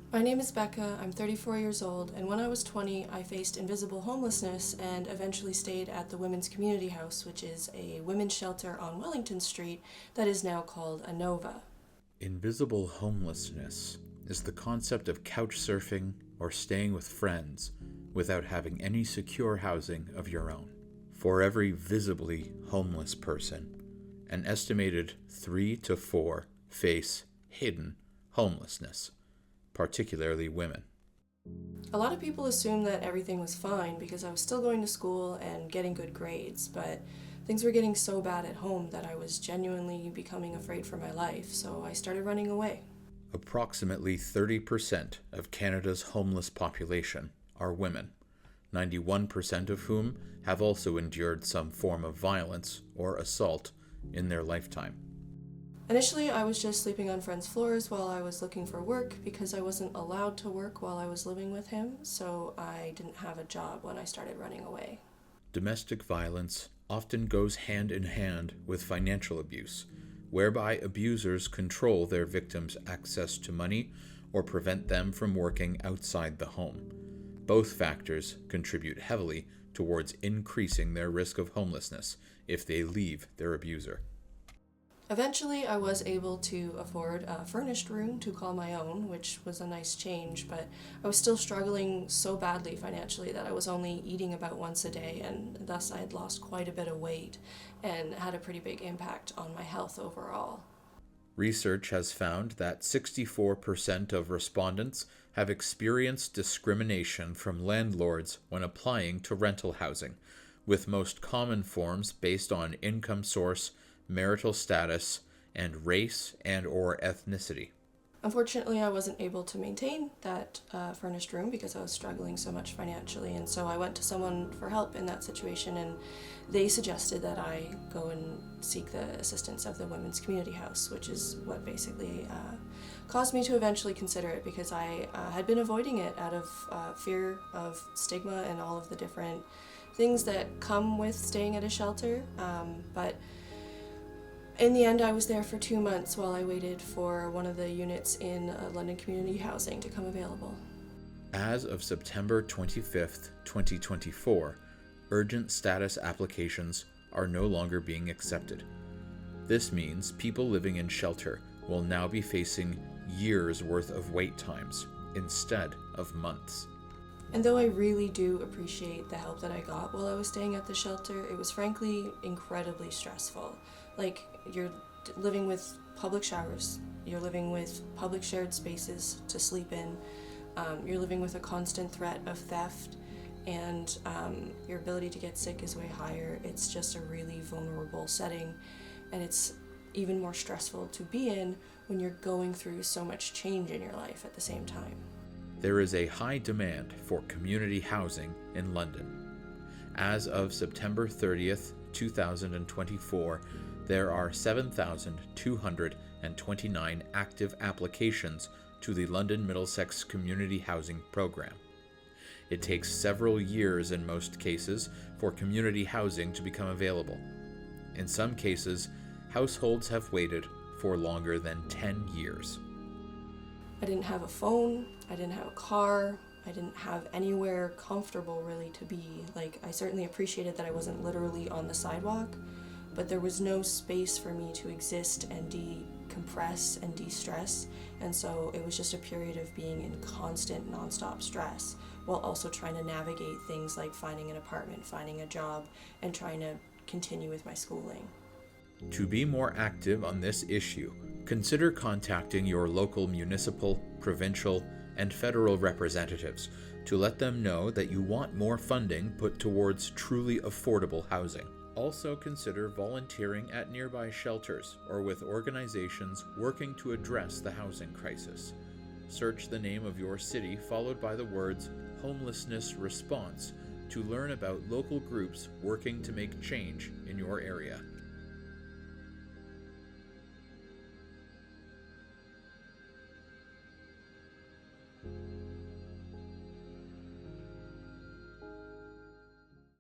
My name is Becca, I'm 34 years old, and when I was 20, I faced invisible homelessness and eventually stayed at the Women's Community House, which is a women's shelter on Wellington Street that is now called a Nova. Invisible homelessness is the concept of couch surfing or staying with friends without having any secure housing of your own. For every visibly homeless person, an estimated 3 to 4 face hidden homelessness, particularly women. A lot of people assumed that everything was fine because I was still going to school and getting good grades, but things were getting so bad at home that I was genuinely becoming afraid for my life, so I started running away. Approximately 30% of Canada's homeless population are women, 91% of whom have also endured some form of violence or assault in their lifetime. Initially, I was just sleeping on friends' floors while I was looking for work because I wasn't allowed to work while I was living with him, so I didn't have a job when I started running away. Domestic violence often goes hand in hand with financial abuse, whereby abusers control their victims' access to money or prevent them from working outside the home. Both factors contribute heavily towards increasing their risk of homelessness if they leave their abuser. Eventually, I was able to afford a furnished room to call my own, which was a nice change, but I was still struggling so badly financially that I was only eating about once a day, and thus I had lost quite a bit of weight and had a pretty big impact on my health overall. Research has found that 64% of respondents have experienced discrimination from landlords when applying to rental housing, with most common forms based on income source, marital status, and race and/or ethnicity. Unfortunately, I wasn't able to maintain that furnished room because I was struggling so much financially, and so I went to someone for help in that situation, and they suggested that I go and seek the assistance of the Women's Community House, which is what basically caused me to eventually consider it because I had been avoiding it out of fear of stigma and all of the different things that come with staying at a shelter, but in the end, I was there for 2 months while I waited for one of the units in London Community Housing to come available. As of September 25th, 2024, urgent status applications are no longer being accepted. This means people living in shelter will now be facing years' worth of wait times instead of months. And though I really do appreciate the help that I got while I was staying at the shelter, it was frankly incredibly stressful. Like, you're living with public showers, you're living with public shared spaces to sleep in, you're living with a constant threat of theft, and your ability to get sick is way higher. It's just a really vulnerable setting, and it's even more stressful to be in when you're going through so much change in your life at the same time. There is a high demand for community housing in London. As of September 30th, 2024, there are 7,229 active applications to the London Middlesex Community Housing Programme. It takes several years in most cases for community housing to become available. In some cases, households have waited for longer than 10 years. I didn't have a phone, I didn't have a car, I didn't have anywhere comfortable really to be. Like, I certainly appreciated that I wasn't literally on the sidewalk, but there was no space for me to exist and decompress and de-stress, and so it was just a period of being in constant nonstop stress while also trying to navigate things like finding an apartment, finding a job, and trying to continue with my schooling. To be more active on this issue, consider contacting your local municipal, provincial, and federal representatives to let them know that you want more funding put towards truly affordable housing. Also consider volunteering at nearby shelters or with organizations working to address the housing crisis. Search the name of your city followed by the words "homelessness response" to learn about local groups working to make change in your area.